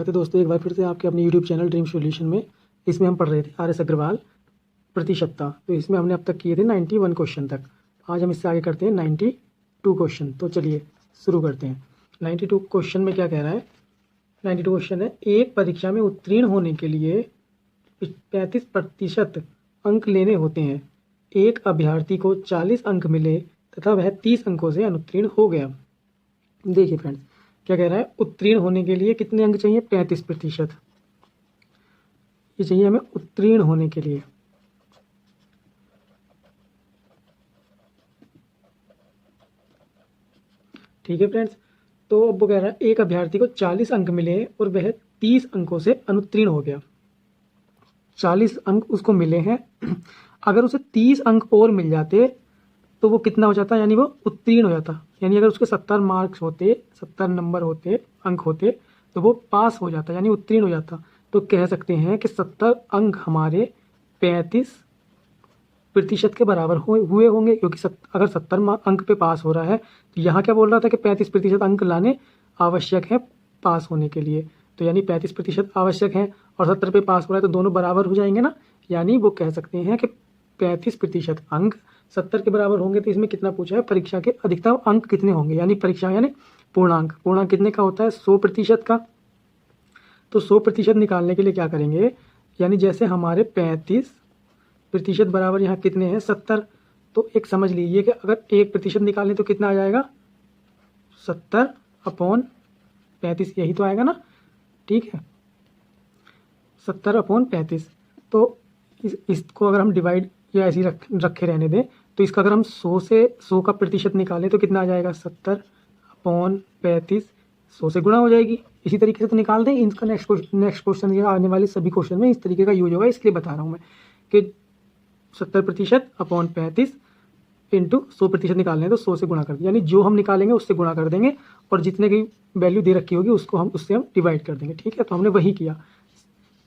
है दोस्तों एक बार फिर से आपके अपने यूट्यूब चैनल ड्रीम सॉल्यूशन में। इसमें हम पढ़ रहे थे आर एस अग्रवाल प्रतिशतता। तो इसमें हमने अब तक किए थे 91 क्वेश्चन तक। आज हम इससे आगे करते हैं 92 क्वेश्चन। तो चलिए शुरू करते हैं। 92 क्वेश्चन में क्या कह रहा है? 92 क्वेश्चन है, एक परीक्षा में उत्तीर्ण होने के लिए 35% अंक लेने होते हैं। एक अभ्यर्थी को 40 अंक मिले तथा वह 30 अंकों से अनुत्तीर्ण हो गया। देखिए फ्रेंड्स, क्या कह रहा है? उत्तीर्ण होने के लिए कितने अंक चाहिए? 35%। ये चाहिए हमें उत्तीर्ण होने के लिए। ठीक है फ्रेंड्स, तो अब वो कह रहा है एक अभ्यर्थी को 40 अंक मिले और वह 30 अंकों से अनुत्तीर्ण हो गया। 40 अंक उसको मिले हैं, अगर उसे 30 अंक और मिल जाते तो वो कितना हो जाता? यानी वो उत्तीर्ण हो जाता। यानी अगर उसके 70 मार्क्स होते, 70 नंबर होते, अंक होते, तो वो पास हो जाता, यानी उत्तीर्ण हो जाता। तो कह सकते हैं कि 70 अंक हमारे 35% के बराबर हुए होंगे, क्योंकि अगर 70 अंक पे पास हो रहा है तो यहाँ क्या बोल रहा था कि 35% अंक लाने आवश्यक है पास होने के लिए। तो यानी 35% आवश्यक है और 70 पे पास हो रहा है, तो दोनों बराबर हो जाएंगे ना। यानी वो कह सकते हैं कि 35% अंक 70 के बराबर होंगे। तो इसमें कितना पूछा है? परीक्षा के अधिकतम अंक कितने होंगे, यानी परीक्षा यानी पूर्णांक। पूर्णांक कितने का होता है? 100% का। तो 100% निकालने के लिए क्या करेंगे? यानी जैसे हमारे 35% बराबर यहाँ कितने हैं? 70। तो एक समझ लीजिए कि अगर 1% निकालें तो कितना आ जाएगा? 70/35, यही तो आएगा ना। ठीक है, 70/35। तो इसको अगर हम डिवाइड या ऐसे ही रखे रहने दें, तो इसका अगर हम 100 का प्रतिशत निकालें तो कितना आ जाएगा? 70/35, 100 से गुणा हो जाएगी। इसी तरीके से तो निकाल दें। इसका नेक्स्ट क्वेश्चन या आने वाले सभी क्वेश्चन में इस तरीके का यूज होगा, इसलिए बता रहा हूँ मैं कि 70%/35 इंटू 100% निकालने हैं तो 100 से गुणा कर दें। यानी जो हम निकालेंगे उससे गुणा कर देंगे और जितने की वैल्यू दे रखी होगी उसको उससे हम डिवाइड कर देंगे। ठीक है, तो हमने वही किया,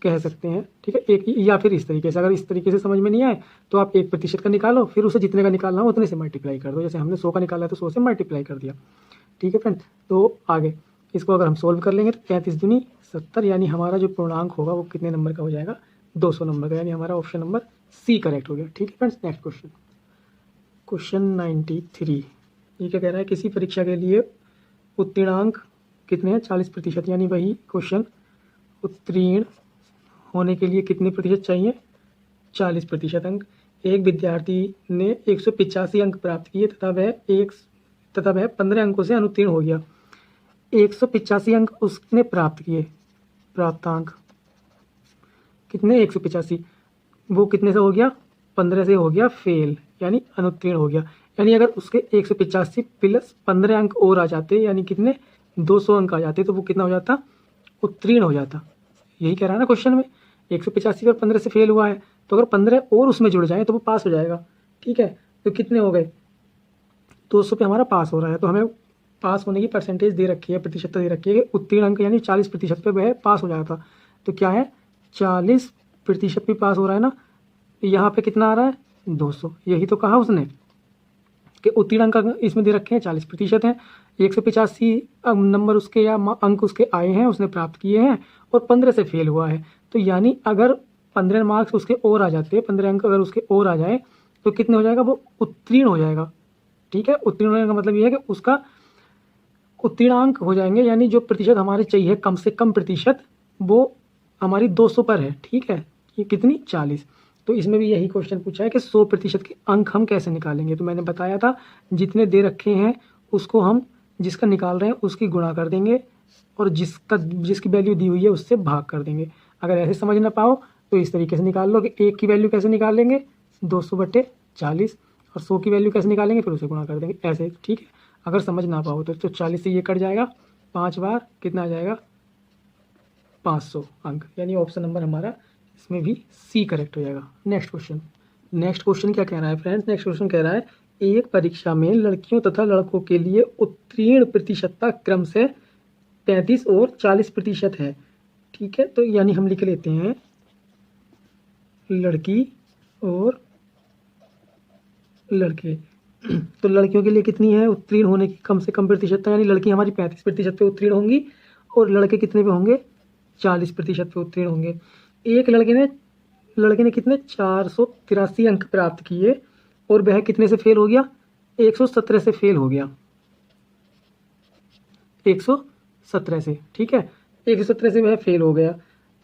कह सकते हैं। ठीक है, एक या फिर इस तरीके से। अगर इस तरीके से समझ में नहीं आए तो आप 1% का निकालो, फिर उसे जितने का निकालना हो उतने से मल्टीप्लाई कर दो। जैसे हमने 100 का निकाला है तो 100 से मल्टीप्लाई कर दिया। ठीक है फ्रेंड, तो आगे इसको अगर हम सोल्व कर लेंगे तो 35 दूनी 70, यानी हमारा जो पूर्णांक होगा वो कितने नंबर का हो जाएगा? 200 नंबर का। यानी हमारा ऑप्शन नंबर सी करेक्ट हो गया। ठीक है फ्रेंड्स, नेक्स्ट क्वेश्चन, क्वेश्चन 93। ये क्या कह रहा है? किसी परीक्षा के लिए उत्तीर्णांक कितने हैं? 40%। यानी वही क्वेश्चन, उत्तीर्ण होने के लिए कितने प्रतिशत चाहिए? 40% अंक। एक विद्यार्थी ने 185 अंक प्राप्त किए तथा वह 15 अंकों से अनुत्तीर्ण हो गया। 185 अंक उसने प्राप्त किए, प्राप्तांक कितने? 185। वो कितने से हो गया? 15 से हो गया फेल, यानी अनुत्तीर्ण हो गया। यानी अगर उसके 185 प्लस 15 अंक और आ जाते, यानी कितने? 200 अंक आ जाते, तो वो कितना हो जाता? उत्तीर्ण हो जाता। यही कह रहा है ना क्वेश्चन में। 185 और 15 से फेल हुआ है, तो अगर 15 और उसमें जुड़ जाए तो वो पास हो जाएगा। ठीक है, तो कितने हो गए? 200 पे हमारा पास हो रहा है, तो हमें पास होने की परसेंटेज दे रखी है, प्रतिशत दे रखी है कि उत्तीर्ण अंक यानी 40% पे वह पास हो जाता। तो क्या है? 40% पे पास हो रहा है ना। यहाँ पे कितना आ रहा है? 200। यही तो कहा उसने कि उत्तीर्ण अंक इसमें दे रखे हैं 40% हैं। 185 नंबर उसके या अंक उसके आए हैं, उसने प्राप्त किए हैं, और 15 से फेल हुआ है। तो यानी अगर 15 मार्क्स उसके और आ जाते हैं, 15 अंक अगर उसके और आ जाए तो कितने हो जाएगा? वो उत्तीर्ण हो जाएगा। ठीक है, उत्तीर्ण होने का मतलब ये है कि उसका उत्तीर्णांक हो जाएंगे, यानी जो प्रतिशत हमारे चाहिए कम से कम प्रतिशत, वो हमारी 200 पर है। ठीक है, ये कितनी? 40। तो इसमें भी यही क्वेश्चन पूछा है कि 100% के अंक हम कैसे निकालेंगे। तो मैंने बताया था जितने दे रखे हैं उसको हम, जिसका निकाल रहे हैं उसकी गुणा कर देंगे और जिसकी वैल्यू दी हुई है उससे भाग कर देंगे। अगर ऐसे समझ ना पाओ तो इस तरीके से निकाल लो कि 1 की वैल्यू कैसे निकालेंगे? 200/40, और 100 की वैल्यू कैसे निकालेंगे? फिर उसे गुणा कर देंगे ऐसे। ठीक है, अगर समझ ना पाओ तो 40 से ये कट जाएगा, 5 बार कितना आ जाएगा? 500 अंक। यानी ऑप्शन नंबर हमारा इसमें भी सी करेक्ट हो जाएगा। नेक्स्ट क्वेश्चन क्या कह रहा है फ्रेंड्स? नेक्स्ट क्वेश्चन कह रहा है एक परीक्षा में लड़कियों तथा लड़कों के लिए उत्तीर्ण प्रतिशतता क्रम से 35 और 40% है। ठीक है, तो यानी हम लिख लेते हैं लड़की और लड़के। तो लड़कियों के लिए कितनी है उत्तीर्ण होने की कम से कम प्रतिशतता? यानी लड़की हमारी 35% पे उत्तीर्ण होंगी और लड़के कितने पे होंगे? 40% पे उत्तीर्ण होंगे। एक लड़के ने कितने 483 अंक प्राप्त किए और वह कितने से फेल हो गया, 117 से फेल हो गया, 117 से, ठीक है, 117 से वह फेल हो गया।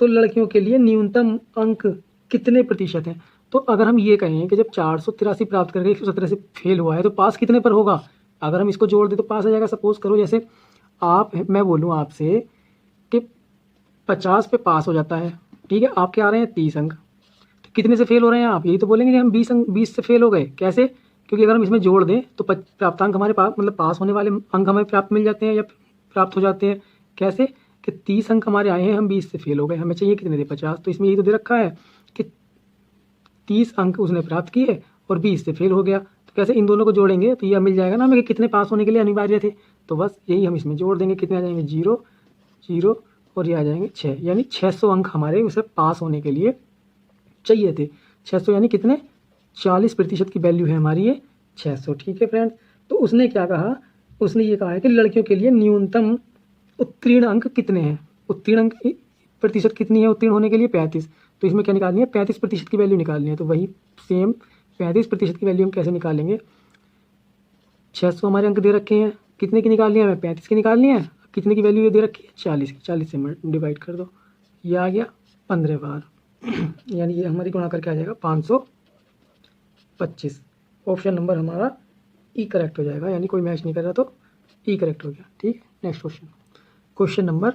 तो लड़कियों के लिए न्यूनतम अंक कितने प्रतिशत हैं? तो अगर हम ये कहें कि जब 483 प्राप्त करके 117 से फेल हुआ है तो पास कितने पर होगा, अगर हम इसको जोड़ दें तो पास आ जाएगा। सपोज करो जैसे मैं बोलूँ आपसे कि 50 पे पास हो जाता है, ठीक है, आपके आ रहे हैं 30 अंक, तो कितने से फेल हो रहे हैं आप? यही तो बोलेंगे कि हम 20 से फेल हो गए। कैसे? क्योंकि अगर हम इसमें जोड़ दें तो प्राप्तांक हमारे पास, मतलब पास होने वाले अंक हमें प्राप्त मिल जाते हैं या प्राप्त हो जाते हैं। कैसे? कि 30 अंक हमारे आए हैं, हम 20 से फेल हो गए, हमें चाहिए कितने थे, 50। तो इसमें यही तो दे रखा है कि 30 अंक उसने प्राप्त किए और 20 से फेल हो गया। तो कैसे इन दोनों को जोड़ेंगे तो यह मिल जाएगा ना हमें कि कितने पास होने के लिए अनिवार्य थे। तो बस यही हम इसमें जोड़ देंगे, कितने आ जाएंगे, 0 0 और ये आ जाएंगे 6, यानी 600 अंक हमारे उसे पास होने के लिए चाहिए थे। 600 यानी कितने, 40% की वैल्यू है हमारी ये 600, ठीक है फ्रेंड्स। तो उसने क्या कहा, उसने ये कहा है कि लड़कियों के लिए न्यूनतम उत्तीर्ण अंक कितने हैं, उत्तीर्ण अंक प्रतिशत कितनी है उत्तीर्ण होने के लिए, 35। तो इसमें क्या निकालनी है, 35% की वैल्यू निकालनी है। तो वही सेम 35% की वैल्यू हम कैसे निकालेंगे, 600 हमारे अंक दे रखे हैं, कितने की निकालनी है, हमें 35 की निकालनी है। कितने की वैल्यू ये दे रखी है, 40 की, 40 से डिवाइड कर दो, ये आ गया 15 बार यानी ये हमारी गुणा करके आ जाएगा 525। ऑप्शन नंबर हमारा ई करेक्ट हो जाएगा, यानी कोई मैच नहीं कर रहा तो ई करेक्ट हो गया, ठीक। नेक्स्ट क्वेश्चन नंबर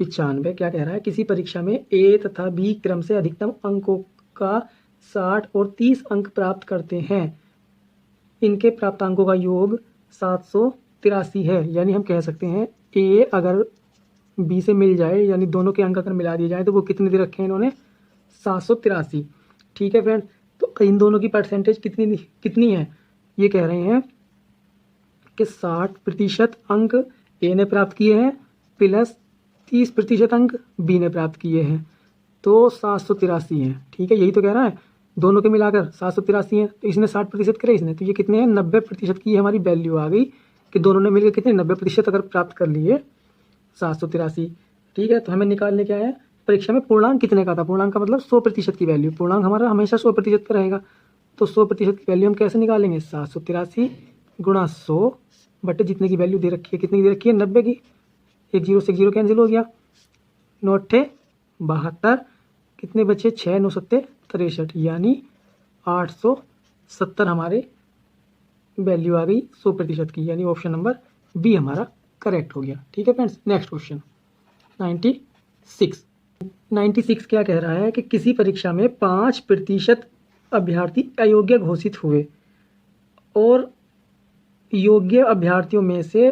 95 क्या कह रहा है, किसी परीक्षा में ए तथा बी क्रम से अधिकतम अंकों का 60 और 30 अंक प्राप्त करते हैं, इनके प्राप्तांकों का योग 783 है। यानी हम कह सकते हैं ए अगर बी से मिल जाए, यानी दोनों के अंक अगर मिला दिए जाए तो वो कितने दे रखे हैं इन्होंने, 783, ठीक है फ्रेंड। तो इन दोनों की परसेंटेज कितनी है, ये कह रहे हैं कि 60% अंक ए ने प्राप्त किए हैं प्लस 30% अंक बी ने प्राप्त किए हैं, तो 783 हैं, ठीक है, यही तो कह रहा है, दोनों के मिलाकर 783 हैं। तो इसने 60% करे इसने, तो ये कितने हैं, 90% की हमारी वैल्यू आ गई कि दोनों ने मिलकर कितने 90% अगर प्राप्त कर लिए, 783, ठीक है। तो हमें निकालने क्या है, परीक्षा में पूर्णांक कितने का था, पूर्णांक का मतलब 100% की वैल्यू, पूर्णांक हमारा हमेशा 100% का रहेगा। तो 100% की वैल्यू हम कैसे निकालेंगे, 783 गुणा 100 बटे जितने की वैल्यू दे रखी है, कितनी दे रखी है, 90 की, एक जीरो से एक जीरो कैंसिल हो गया, 9 8 72, कितने बचे, 6 9 7 63, यानी 870 हमारे वैल्यू आ गई 100% की, यानी ऑप्शन नंबर बी हमारा करेक्ट हो गया, ठीक है फ्रेंड्स। नेक्स्ट क्वेश्चन 96 क्या कह रहा है कि किसी परीक्षा में 5% अभ्यर्थी अयोग्य घोषित हुए और योग्य अभ्यर्थियों में से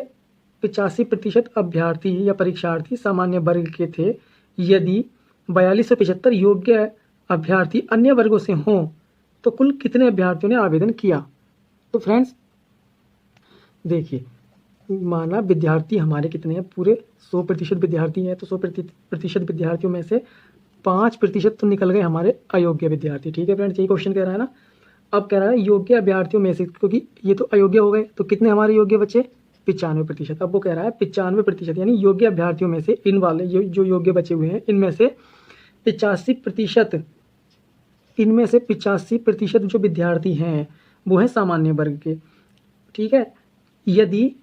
85% अभ्यर्थी या परीक्षार्थी सामान्य वर्ग के थे। यदि 4275 योग्य अभ्यर्थी अन्य वर्गों से हों तो कुल कितने अभ्यर्थियों ने आवेदन किया। तो फ्रेंड्स देखिए, माना विद्यार्थी हमारे कितने हैं, पूरे 100% विद्यार्थी हैं, तो 100% विद्यार्थियों में से 5% तो निकल गए हमारे अयोग्य विद्यार्थी, ठीक है फ्रेंड्स, यही क्वेश्चन कह रहा है ना। अब कह रहा है योग्य अभ्यर्थियों में से, क्योंकि ये तो अयोग्य हो गए, तो कितने हमारे योग्य बचे, 95%। अब वो कह रहा है 95%, यानी योग्य अभ्यर्थियों में से इन वाले जो योग्य बचे हुए हैं इनमें से 85%, इनमें से 85% जो विद्यार्थी हैं वो है सामान्य वर्ग के, ठीक है। यदि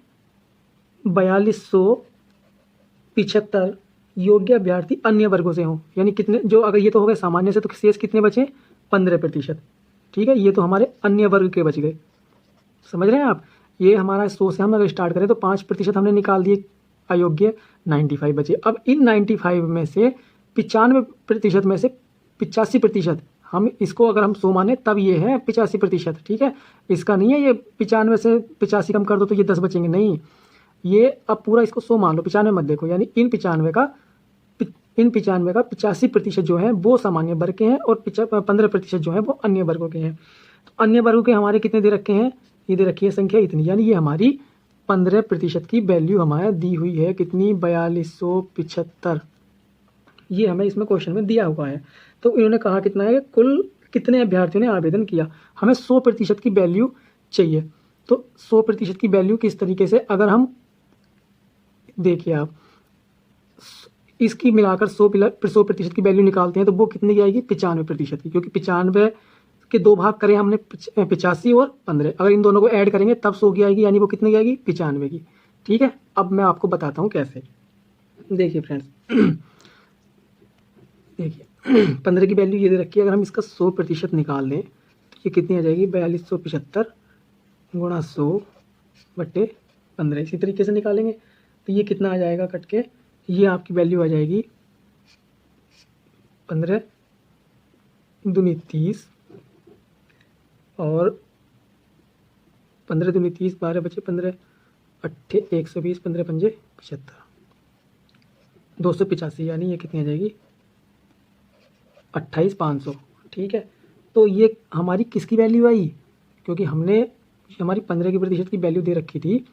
4275 योग्य अभ्यर्थी अन्य वर्गों से हों, यानी कितने, जो अगर ये तो हो गए सामान्य से, तो शेष कितने बचे, 15%, ठीक है, ये तो हमारे अन्य वर्ग के बच गए, समझ रहे हैं आप। ये हमारा 100 से हम अगर स्टार्ट करें तो 5% हमने निकाल दिए अयोग्य, 95 बचे। अब इन 95 में से 95% में से 85%, हम इसको अगर हम 100 माने तब ये है 85%, ठीक है, इसका नहीं है ये 95 से 85 कम कर दो तो ये 10 बचेंगे, नहीं, ये अब पूरा इसको 100 मान लो, 95 मत देखो, यानी इन 95 का 85% जो है वो सामान्य वर्ग के हैं और 15% जो है वो अन्य वर्गों के हैं। तो अन्य वर्गों के हमारे कितने दे रखे हैं, ये दे रखी है संख्या इतनी, यानी ये हमारी 15% की वैल्यू हमारा दी हुई है, कितनी, 4275, ये हमें इसमें क्वेश्चन में दिया हुआ है। तो इन्होंने कहा कितना है, कुल कितने अभ्यर्थियों ने आवेदन किया, हमें 100% की वैल्यू चाहिए। तो 100% की वैल्यू किस तरीके से, अगर हम देखिए आप इसकी मिलाकर 100% की वैल्यू निकालते हैं तो वो कितने की आएगी, 95% की, क्योंकि 95 के दो भाग करें हमने 85 और 15, अगर इन दोनों को ऐड करेंगे तब 100 की आएगी, यानी वो कितने की आएगी, 95 की। ठीक है, अब मैं आपको बताता हूँ कैसे। देखिए फ्रेंड्स, देखिए 15 की वैल्यू ये दे रखी है, अगर हम इसका 100% निकाल लें तो ये कितनी आ जाएगी, 4275 गुणा 100/15। इसी तरीके से निकालेंगे तो ये कितना आ जाएगा कट के, ये आपकी वैल्यू आ जाएगी 15 दूनी 30 और 15 दूनी 30, 12 बचे 15, 120, 15 पंजे 75, 285, यानी ये कितनी आ जाएगी, 28,500। ठीक है, तो ये हमारी किसकी वैल्यू आई, क्योंकि हमने हमारी 15% की वैल्यू दे रखी थी,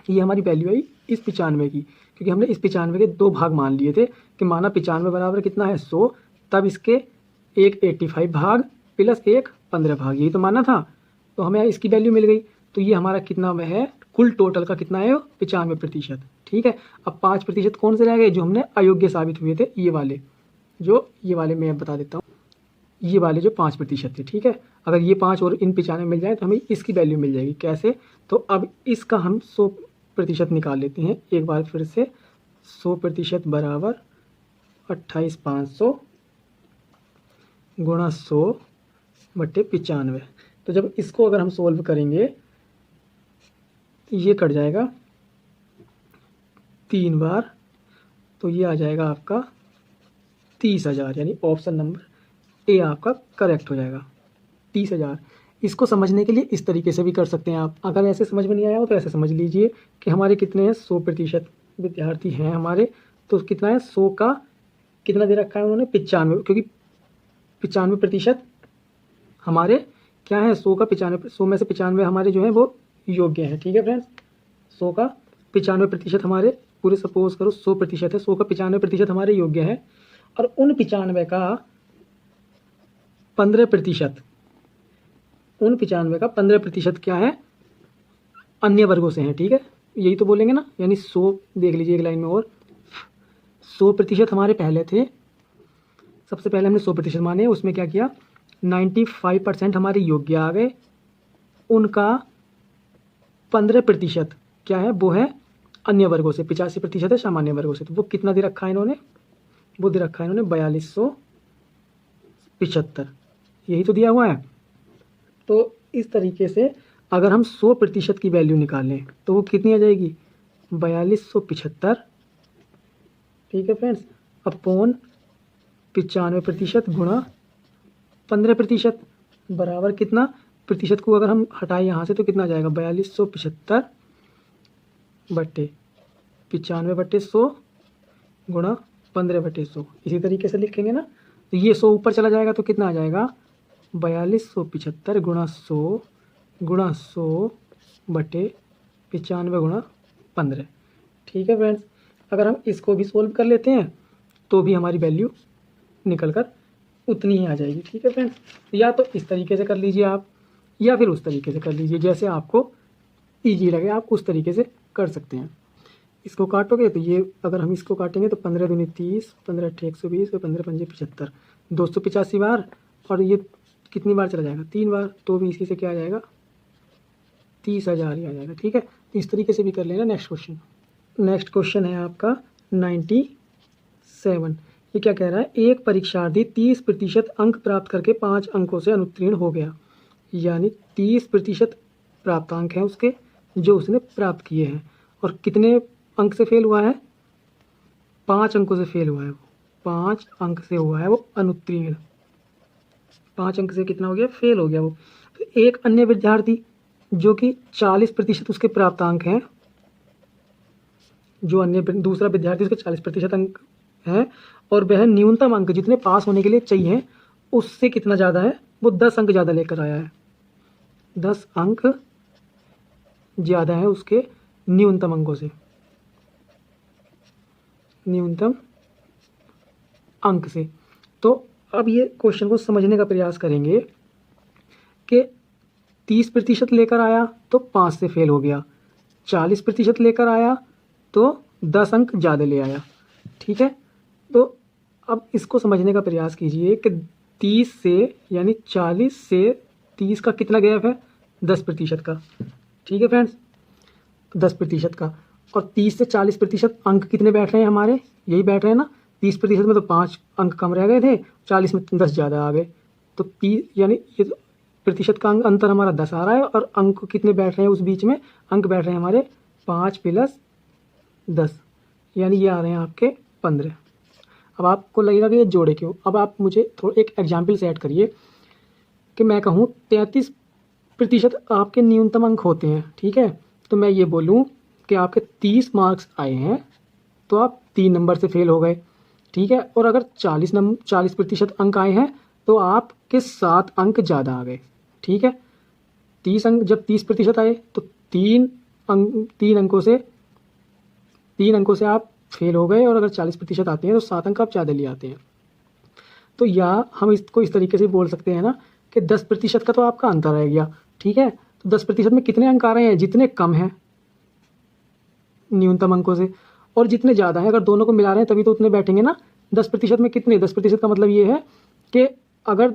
ये हमारी वैल्यू आई इस 95 की, क्योंकि हमने इस 95 के दो भाग मान लिए थे कि माना 95 बराबर कितना है 100, तब इसके एक 85 भाग प्लस एक 15 भाग, यही तो माना था, तो हमें इसकी वैल्यू मिल गई। तो ये हमारा कितना है, कुल टोटल का कितना है, 95%। ठीक है, अब 5% कौन से रह गए, जो हमने अयोग्य साबित हुए थे, ये वाले मैं बता देता हूँ, ये वाले जो 5% थे। ठीक है, अगर ये 5 और इन 95 मिल जाए तो हमें इसकी वैल्यू मिल जाएगी। कैसे, तो अब इसका हम 100% निकाल लेते हैं एक बार फिर से। 100% बराबर 28,500 गुणा 100/95। तो जब इसको अगर हम सोल्व करेंगे तो ये कट जाएगा 3 बार, तो ये आ जाएगा आपका 30,000, यानी ऑप्शन नंबर ए आपका करेक्ट हो जाएगा, 30,000। इसको समझने के लिए इस तरीके से भी कर सकते हैं आप, अगर ऐसे समझ में नहीं आया हो तो ऐसे समझ लीजिए कि हमारे कितने हैं, 100% विद्यार्थी हैं हमारे, तो कितना है, 100 का कितना दे रखा है उन्होंने, 95, क्योंकि 95% हमारे क्या है, 100 का 95, 100 में से 95 हमारे जो है वो योग्य हैं। ठीक है फ्रेंड्स, 100 का 95% हमारे, पूरे सपोज करो 100% है, 100 का 95% हमारे योग्य है, और उन 95 का 15%, उन 95 का 15% क्या है, अन्य वर्गों से हैं। ठीक है, यही तो बोलेंगे ना, यानी 100 देख लीजिए एक लाइन में और, 100% हमारे पहले थे, सबसे पहले हमने 100% माने, उसमें क्या किया, 95% हमारे योग्य आ गए, उनका 15% क्या है, वो है अन्य वर्गों से, 85% है सामान्य वर्गों से। तो वो कितना दे रखा है इन्होंने, वो दे रखा है इन्होंने 4275, यही तो दिया हुआ है। तो इस तरीके से अगर हम 100% की वैल्यू निकालें तो वो कितनी आ जाएगी, 4275। ठीक है फ्रेंड्स, अपॉन 95% गुणा 15% बराबर कितना, प्रतिशत को अगर हम हटाए यहाँ से तो कितना आ जाएगा, 4275/95/100 गुणा 15/100। इसी तरीके से लिखेंगे ना, तो ये 100 ऊपर चला जाएगा तो कितना आ जाएगा, 4275 गुणा 100 गुणा 100/95 गुणा 15। ठीक है फ्रेंड्स, अगर हम इसको भी सोल्व कर लेते हैं तो भी हमारी वैल्यू निकल कर उतनी ही आ जाएगी। ठीक है फ्रेंड्स, या तो इस तरीके से कर लीजिए आप, या फिर उस तरीके से कर लीजिए, जैसे आपको ईजी लगे आप उस तरीके से कर सकते हैं। इसको काटोगे तो ये, अगर हम इसको काटेंगे तो 15 दूनी 30, 15 अट्ठे 120 और 15 पंजे 75, 285 बार, और ये कितनी बार चला जाएगा, 3 बार, तो भी इसी से क्या आ जाएगा, 30,000 ही आ जाएगा। ठीक है, तो इस तरीके से भी कर लेना। नेक्स्ट क्वेश्चन है आपका 97। ये क्या कह रहा है, एक परीक्षार्थी 30% अंक प्राप्त करके 5 अंकों से अनुत्तीर्ण हो गया, यानी 30% प्राप्तांक हैं उसके जो उसने प्राप्त किए हैं, और कितने अंक से फेल हुआ है, 5 अंकों से फेल हुआ है वो, 5 अंक से हुआ है वो अनुत्तीर्ण, 5 अंक से कितना हो गया, फेल हो गया वो। तो एक अन्य विद्यार्थी जो कि 40% उसके प्राप्तांक हैं, जो अन्य दूसरा विद्यार्थी उसके 40% अंक हैं, और वह न्यूनतम अंक जितने पास होने के लिए चाहिए उससे कितना ज़्यादा है, वो 10 अंक ज़्यादा लेकर आया है, 10 अंक ज़्यादा है उसके न्यूनतम अंकों से, न्यूनतम अंक से। तो अब ये क्वेश्चन को समझने का प्रयास करेंगे कि 30% लेकर आया तो 5 से फेल हो गया, 40% लेकर आया तो 10 अंक ज़्यादा ले आया। ठीक है, तो अब इसको समझने का प्रयास कीजिए कि 30 से यानी 40 से 30 का कितना गैप है, 10% का। ठीक है फ्रेंड्स, 10% का। और 30 से 40% अंक कितने बैठ रहे हैं हमारे, यही बैठ रहे हैं ना। 30% में तो 5 अंक कम रह गए थे, 40 में 10 ज़्यादा आ गए। तो 30 यानी ये प्रतिशत का अंतर हमारा 10 आ रहा है, और अंक कितने बैठ रहे हैं उस बीच में, अंक बैठ रहे हैं हमारे 5 प्लस 10, यानी ये आ रहे हैं आपके 15। अब आपको लगेगा कि ये जोड़े क्यों। अब आप मुझे थोड़ा एक एग्जाम्पल से ऐड करिए कि मैं कहूँ 33% आपके न्यूनतम अंक होते हैं। ठीक है, तो मैं ये बोलूँ कि आपके 30 मार्क्स आए हैं तो आप 3 नंबर से फेल हो गए। ठीक है, और अगर 40% अंक आए हैं तो आपके 7 अंक ज़्यादा आ गए। ठीक है, 30 अंक जब 30% आए तो 3 अंकों से आप फेल हो गए, और अगर 40% आते हैं तो 7 अंक आप ज़्यादा ले आते हैं। तो या हम इसको इस तरीके से बोल सकते हैं ना कि 10% का तो आपका अंतर रह गया। ठीक है, तो 10% में कितने अंक आ रहे हैं, जितने कम हैं न्यूनतम अंकों से, और जितने ज़्यादा हैं, अगर दोनों को मिला रहे हैं तभी तो उतने बैठेंगे ना। 10% में कितने, 10% का मतलब ये है कि अगर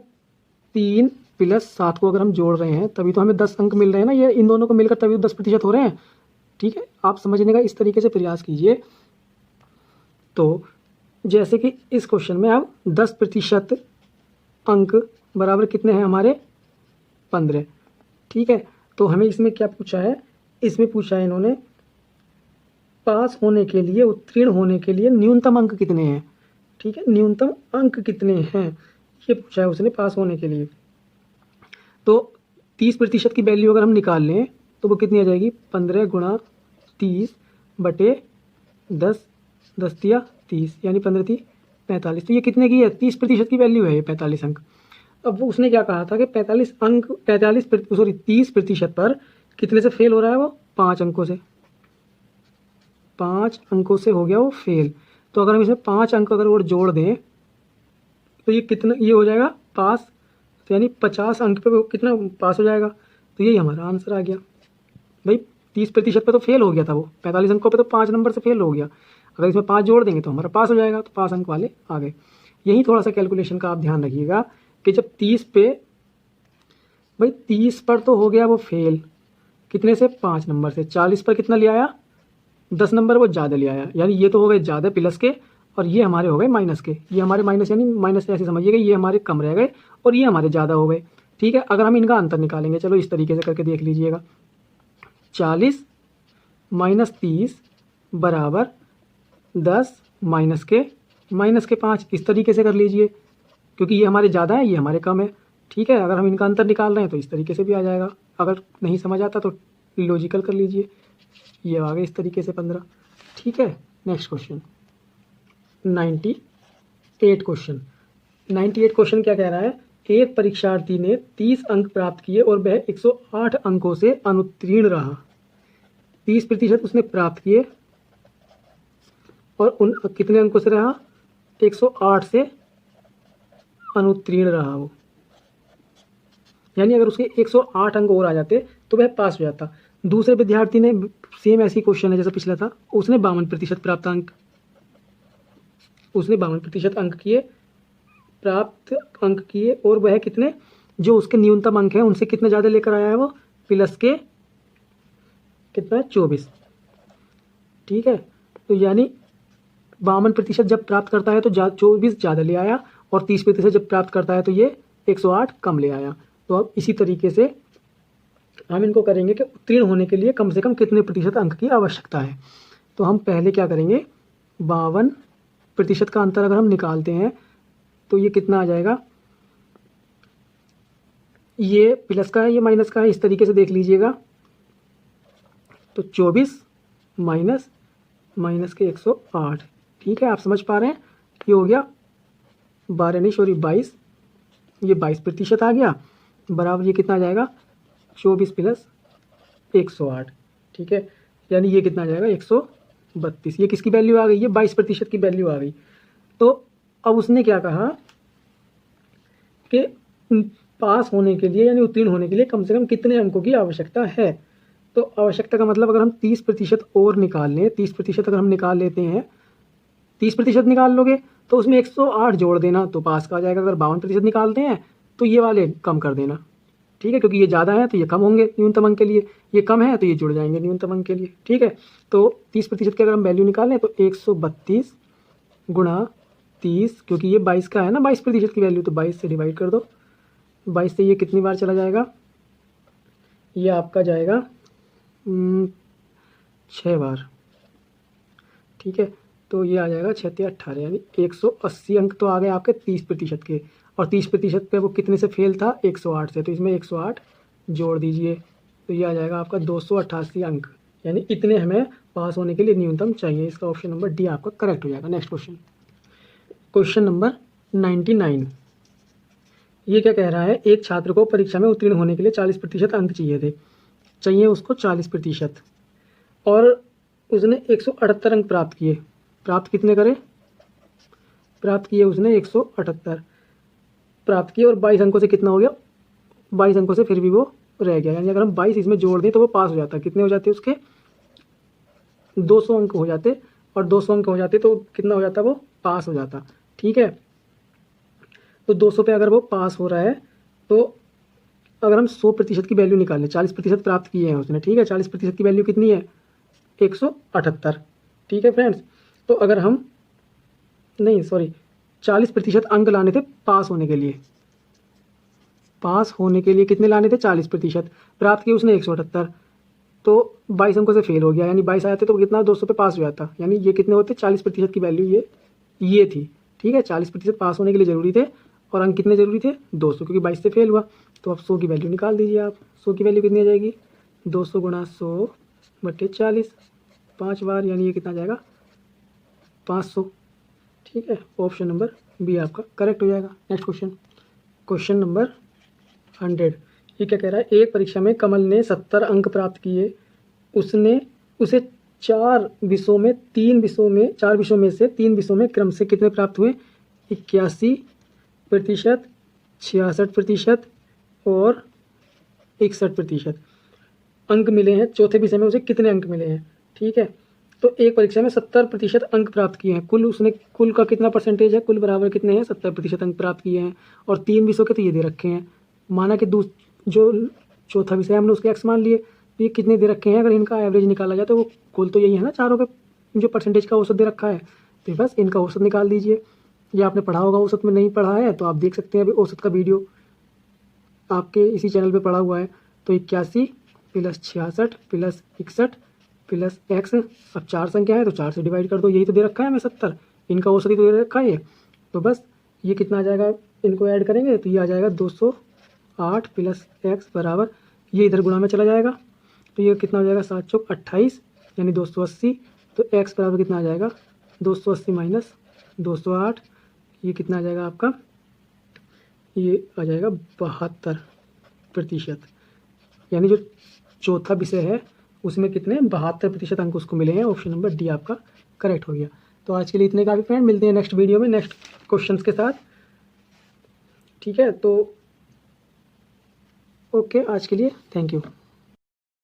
3 प्लस 7 को अगर हम जोड़ रहे हैं तभी तो हमें 10 अंक मिल रहे हैं ना, ये इन दोनों को मिलकर तभी तो 10% हो रहे हैं। ठीक है, आप समझने का इस तरीके से प्रयास कीजिए। तो जैसे कि इस क्वेश्चन में अब 10% अंक बराबर कितने हैं हमारे, 15। ठीक है, तो हमें इसमें क्या पूछा है, इसमें पूछा है इन्होंने पास होने के लिए, उत्तीर्ण होने के लिए न्यूनतम अंक कितने हैं। ठीक है, न्यूनतम अंक कितने हैं ये पूछा है उसने पास होने के लिए। तो 30% की वैल्यू अगर हम निकाल लें तो वो कितनी आ जाएगी, 15 गुणा 30 बटे 10, 10 तिया 30, यानी 15 × 45। तो ये कितने की है, 30% की वैल्यू है ये 45 अंक। अब वो उसने क्या कहा था कि 30% पर कितने से फेल हो रहा है वो, 5 अंकों से। 5 अंकों से हो गया वो फेल। तो अगर हम इसमें 5 अंक अगर और जोड़ दें तो ये कितना, ये हो जाएगा पास, तो यानी 50 अंक पे वो कितना पास हो जाएगा। तो यही हमारा आंसर आ गया भाई। 30% पे तो फेल हो गया था वो, 45 अंकों पे तो 5 नंबर से फेल हो गया। अगर इसमें 5 जोड़ देंगे तो हमारा पास हो जाएगा, तो 5 अंक वाले आ गए। यही थोड़ा सा कैलकुलेशन का आप ध्यान रखिएगा कि जब 30 पे, भाई 30 पर तो हो गया वो फेल, कितने से, 5 नंबर से। 40 पर कितना ले आया, 10 नंबर वो ज़्यादा ले आया, यानी ये तो हो गए ज़्यादा प्लस के, और ये हमारे हो गए माइनस के। ये हमारे माइनस, यानी माइनस ऐसे समझिएगा, ये हमारे कम रह गए और ये हमारे ज़्यादा हो गए। ठीक है, अगर हम इनका अंतर निकालेंगे, चलो इस तरीके से करके देख लीजिएगा। 40 माइनस 30 बराबर 10 माइनस के 5, इस तरीके से कर लीजिए, क्योंकि ये हमारे ज़्यादा है, ये हमारे कम है। ठीक है, अगर हम इनका अंतर निकाल रहे हैं तो इस तरीके से भी आ जाएगा। अगर नहीं समझ आता तो लॉजिकल कर लीजिए, ये आ गए इस तरीके से 15। ठीक है, नेक्स्ट क्वेश्चन 98 क्वेश्चन क्या कह रहा है, एक परीक्षार्थी ने 30 अंक प्राप्त किए और वह 108 अंकों से अनुत्तीर्ण रहा। 30% उसने प्राप्त किए और उन कितने अंकों से रहा, 108 से अनुत्तीर्ण रहा वो। यानी अगर उसके 108 अंक और आ जाते तो वह पास हो जाता। दूसरे विद्यार्थी ने सेम ऐसी क्वेश्चन है जैसा पिछला था, उसने 52% प्राप्त अंक, उसने 52% प्राप्त अंक किए और वह कितने, जो उसके न्यूनतम अंक हैं उनसे कितने ज़्यादा लेकर आया है वो, प्लस के कितना है, 24। ठीक है, तो यानी 52% जब प्राप्त करता है तो 24 ज़्यादा ले आया, और 30% जब प्राप्त करता है तो ये 108 कम ले आया। तो अब इसी तरीके से हम इनको करेंगे कि उत्तीर्ण होने के लिए कम से कम कितने प्रतिशत अंक की आवश्यकता है। तो हम पहले क्या करेंगे, 52% का अंतर अगर हम निकालते हैं तो ये कितना आ जाएगा, ये प्लस का है ये माइनस का है, इस तरीके से देख लीजिएगा। तो 24 माइनस के 108। ठीक है, आप समझ पा रहे हैं, ये हो गया 22, ये 22% आ गया, बराबर ये कितना आ जाएगा, 24 प्लस 108। ठीक है, यानी ये कितना आ जाएगा, 132। ये किसकी वैल्यू आ गई, ये 22% की वैल्यू आ गई। तो अब उसने क्या कहा कि पास होने के लिए यानी उत्तीर्ण होने के लिए कम से कम कितने अंकों की आवश्यकता है। तो आवश्यकता का मतलब अगर हम 30% और निकाल लें, 30% अगर हम निकाल लेते हैं, 30% निकाल लोगे तो उसमें 108 जोड़ देना तो पास का आ जाएगा। अगर 52% निकालते हैं तो ये वाले कम कर देना, ठीक है, क्योंकि ये ज़्यादा है तो ये कम होंगे न्यूनतम अंक के लिए, ये कम है तो ये जुड़ जाएंगे न्यूनतम अंक के लिए, ठीक है। तो 30% की अगर हम वैल्यू निकालें तो 132 गुणा 30, क्योंकि ये 22 का है ना 22% की वैल्यू, तो 22 से डिवाइड कर दो। 22 से ये कितनी बार चला जाएगा, ये आपका जाएगा 6 बार, ठीक है। तो ये आ जाएगा 6 × 18 यानी 180 अंक तो आ गए आपके 30% के, और 30% पे वो कितने से फेल था, 108 से, तो इसमें 108 जोड़ दीजिए तो ये आ जाएगा आपका 288 अंक, यानी इतने हमें पास होने के लिए न्यूनतम चाहिए। इसका ऑप्शन नंबर डी आपका करेक्ट हो जाएगा। Next question, question number 99। ये क्या कह रहा है, एक छात्र को परीक्षा में उत्तीर्ण होने के लिए 40% अंक चाहिए उसको 40%, और उसने 178 अंक प्राप्त किए। प्राप्त कितने करे, प्राप्त किए उसने 178 प्राप्त किए, और 22 अंकों से कितना हो गया, 22 अंकों से फिर भी वो रह गया, यानी अगर हम 22 इसमें जोड़ दें तो वो पास हो जाता। कितने हो जाते उसके, 200 अंक हो जाते, और 200 अंक हो जाते तो कितना हो जाता, वो पास हो जाता, ठीक है। तो 200 पे अगर वो पास हो रहा है तो अगर हम 100% की वैल्यू निकालें, 40% प्राप्त किए हैं उसने, ठीक है, 40% की वैल्यू कितनी है, 178, ठीक है फ्रेंड्स। तो अगर हम 40% अंक लाने थे पास होने के लिए, पास होने के लिए कितने लाने थे, 40%, प्राप्त किए उसने 178, तो 22 अंकों से फेल हो गया, यानी 22 आए थे तो कितना 200 पे पास हो जाता, यानी ये कितने होते, 40% की वैल्यू ये थी, ठीक है। 40% पास होने के लिए ज़रूरी थे, और अंक कितने ज़रूरी थे, 200, क्योंकि 22 से फेल हुआ। तो अब 100 की वैल्यू निकाल दीजिए आप। 100 की वैल्यू कितनी आ जाएगी, 200 गुणा 100/40, 5 बार, यानी ये कितना आ जाएगा 500, ठीक है। ऑप्शन नंबर बी आपका करेक्ट हो जाएगा। Next question, question number 100। ये क्या कह रहा है, एक परीक्षा में कमल ने 70 अंक प्राप्त किए, उसे 4 विषयों में से 3 विषयों में क्रम से कितने प्राप्त हुए, 81%, 66% और 61% अंक मिले हैं। चौथे विषय में उसे कितने अंक मिले हैं, ठीक है। तो एक परीक्षा में 70% अंक प्राप्त किए हैं, कुल का कितना परसेंटेज है, कुल बराबर कितने हैं, 70% अंक प्राप्त किए हैं, और 3 विषयों के तो ये दे रखे हैं। माना कि जो चौथा विषय हमने उसके एक्स मान लिए, ये कितने दे रखे हैं, अगर इनका एवरेज निकाला जाए तो वो कुल तो यही है ना, चारों के जो परसेंटेज का औसत दे रखा है, तो बस इनका औसत निकाल दीजिए। ये आपने पढ़ा होगा, औसत में नहीं पढ़ा है तो आप देख सकते हैं, अभी औसत का वीडियो आपके इसी चैनल पे पड़ा हुआ है। तो 81 + 66 + 61 + x, अब 4 संख्या है तो 4 से डिवाइड कर दो, यही तो दे रखा है हमें 70, इनका औसत ही तो दे रखा है ये। तो बस ये कितना आ जाएगा, इनको ऐड करेंगे तो ये आ जाएगा 208 + x बराबर, ये इधर गुणा में चला जाएगा तो ये कितना हो जाएगा 7 × 28 यानी 280। तो x बराबर कितना आ जाएगा 280 - 208, ये कितना आ जाएगा आपका, ये आ जाएगा 72%, यानी जो चौथा विषय है उसमें कितने 72% अंक उसको मिले हैं। ऑप्शन नंबर डी आपका करेक्ट हो गया। तो आज के लिए इतने काफ़ी फ्रेंड, मिलते हैं नेक्स्ट वीडियो में नेक्स्ट क्वेश्चंस के साथ, ठीक है। तो ओके, आज के लिए थैंक यू।